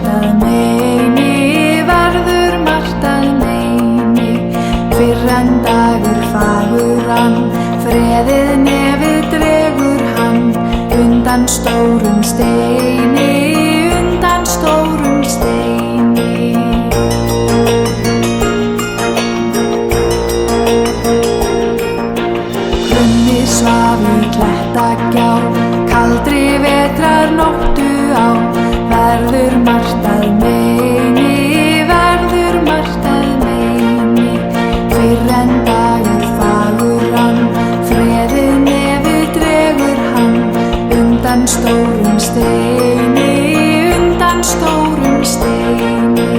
margt að meini, verður margt að meini. Fyrr en dagur faguran, freðið nefið dregur hann. Undan stórum steini, undan stórum steini. Krummi svaf í klettagjá, kaldri vetrar nóttu á. Verður margt að meini, verður margt að meini. Fyrr en dagur faguran, freðið nefið dregur hann. Undan stórum steini, undan stórum steini.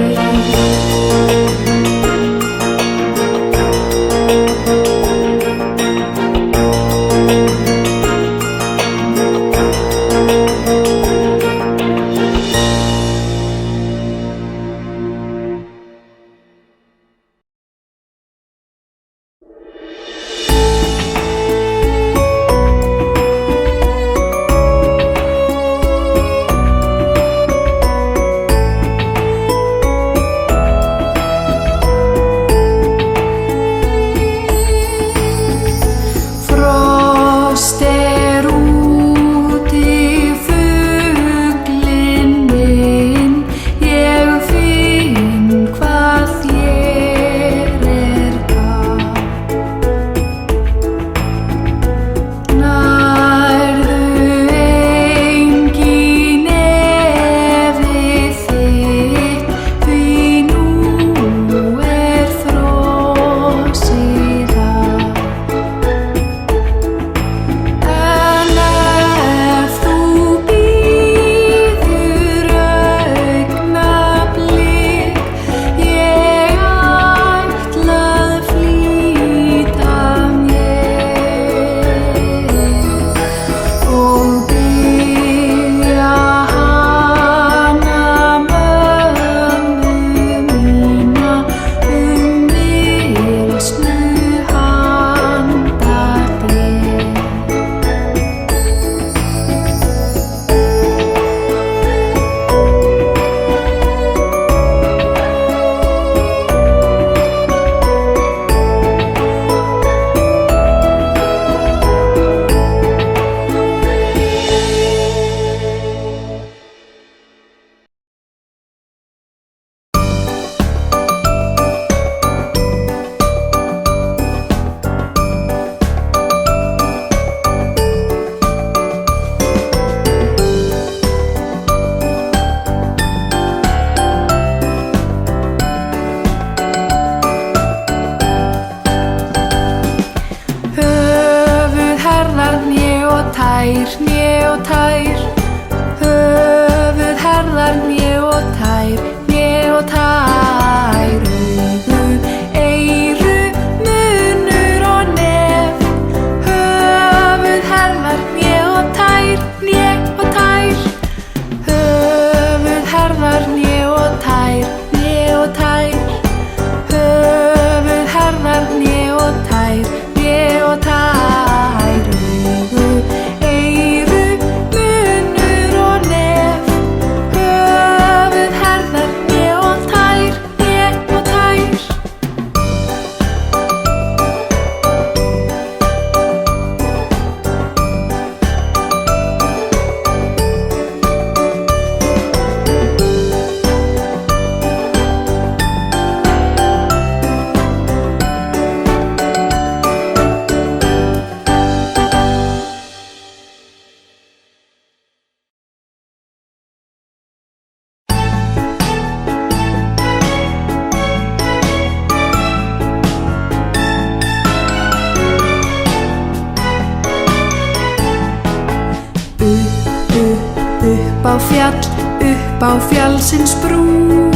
Upp á fjallsins brún,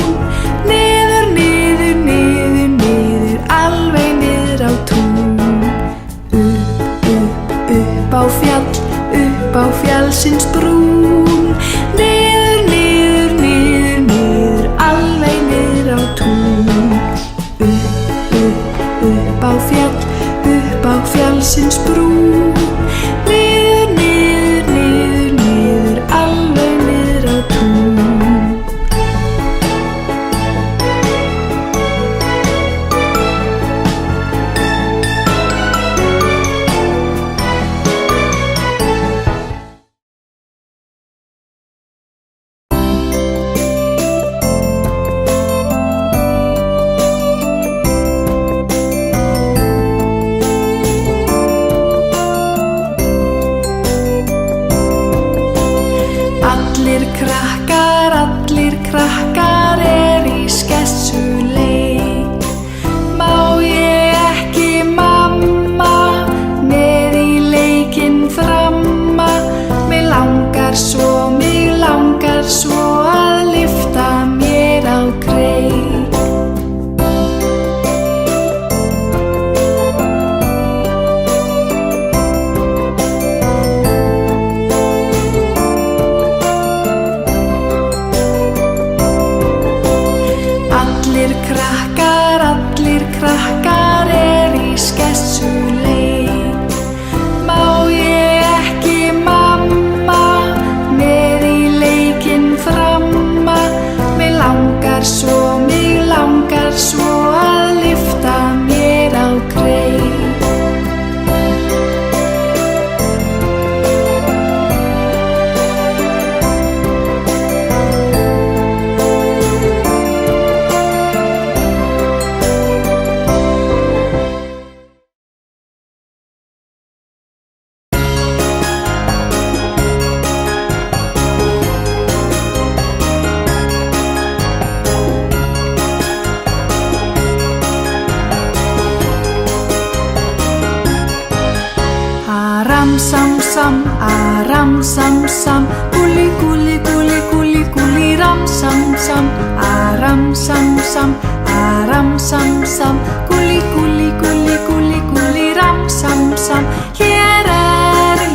niður, niður, niður, niður, alveg niður á tún. Upp á fjallsins brún, niður, niður, niður, niður, alveg niður á tún. Upp á fjallsins brún, niður, niður, niður, niður, alveg niður á tún. svo að lyfta mér á kreik. Sam sam, ram sam sam, gulli gulli gulli gulli gulli ram sam sam, ram sam sam, ram sam sam, gulli gulli gulli gulli gulli ram sam sam. Hér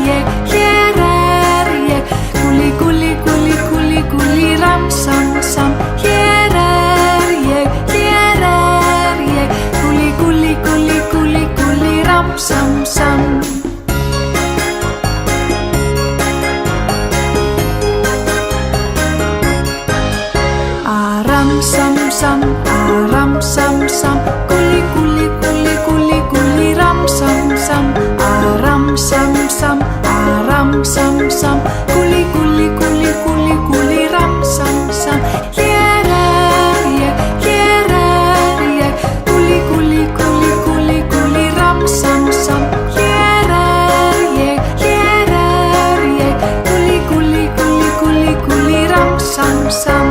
ég, gulli gulli gulli gulli gulli ram sam sam. Hér ég, gulli gulli gulli gulli gulli ram sam sam. Sam sam, ram sam sam, gulli gulli gulli gulli gulli ram sam sam, ram sam sam, ram sam sam, gulli gulli gulli gulli gulli ram sam sam. Hér ég, gulli gulli gulli gulli gulli ram sam sam. Hér ég, gulli gulli gulli gulli gulli ram sam sam.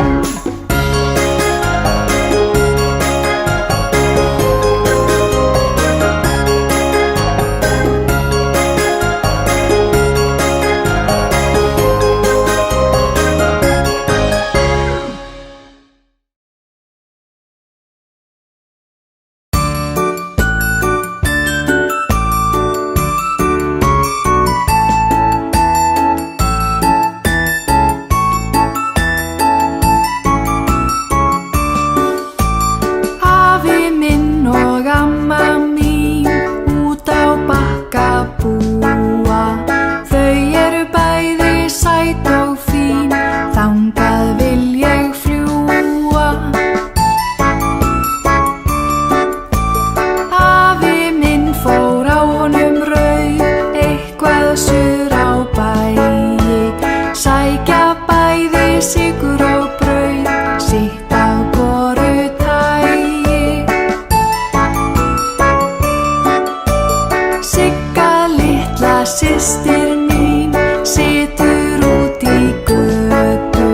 Systir mín situr út í götu,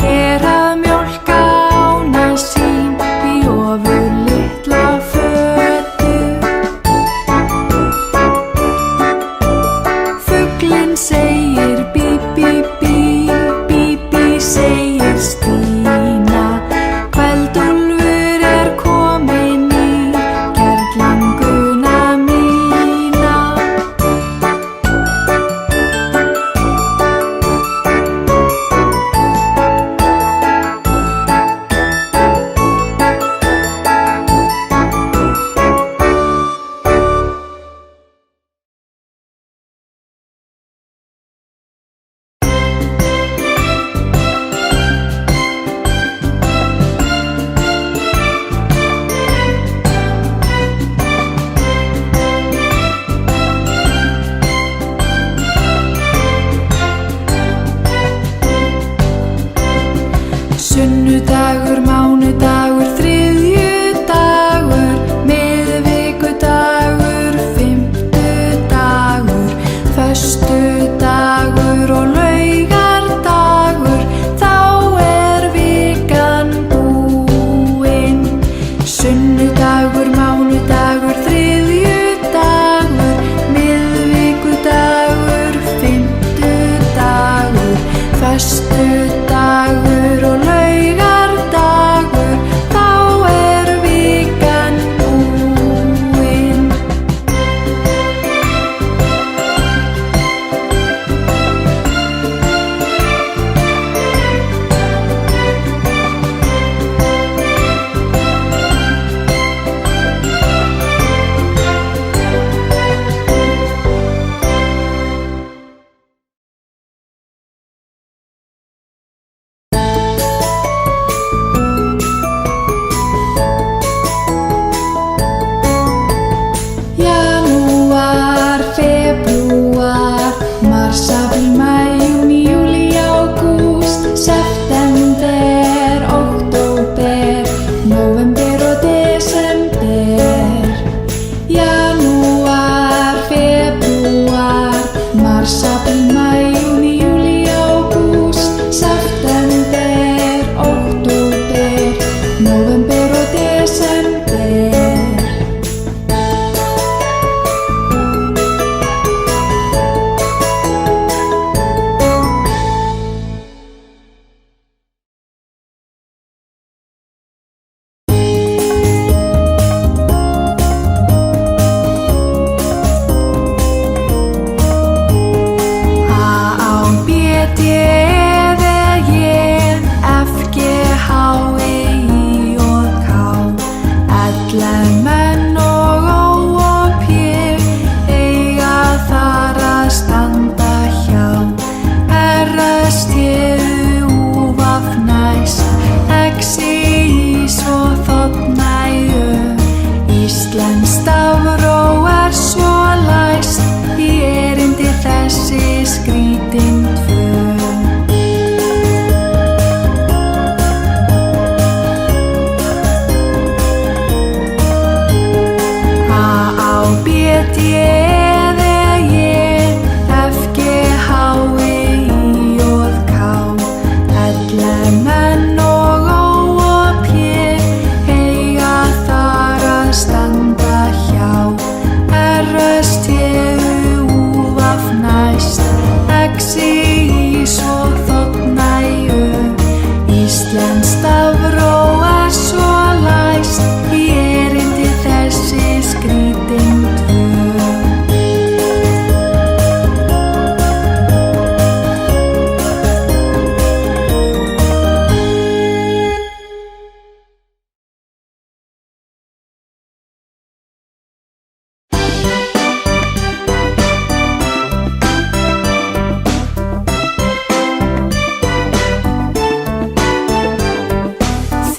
að mjólka ána sín í ofur litla fötu. Fuglinn segir bí bí bí, bí bí segir Stína. Kveld-Úlfur kominn í kerlinguna mína. Sunnudagur, mánudagur, þriðjudagur, miðvikudagur, fimmtudagur, föstudagur og laugardagur, þá vikan búin. Sunnudagur, mánudagur, þriðjudagur, miðvikudagur, fimmtudagur, föstudagur og laugardagur, þá stafróa svo læst í erindi þessi skrítin tvö.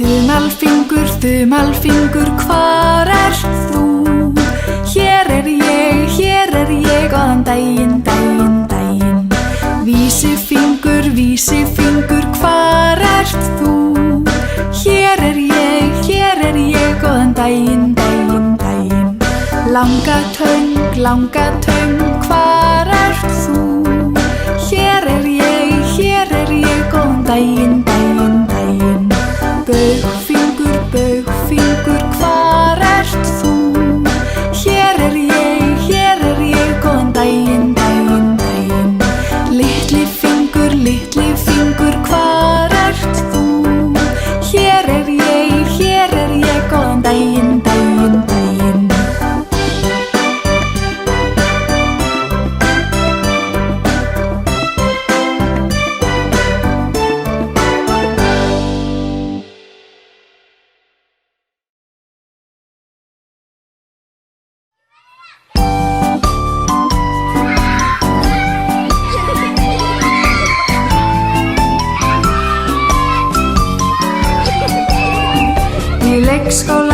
Þumalfingur, þumalfingur, hvar ert þú? Hér er ég, góðan daginn, daginn, daginn. Vísifingur, vísifingur, hvar ert þú? Hér er ég, góðan daginn, daginn, daginn. Langatöng, hvar ert þú? Hér er ég, góðan daginn, daginn, daginn. Baugfingur, baugfingur, hvar ert þú? Hér er ég, góðan daginn, daginn, daginn. Litli fingur, hvar ert þú? Hér er ég, góðan daginn, daginn, daginn. Í leikskóla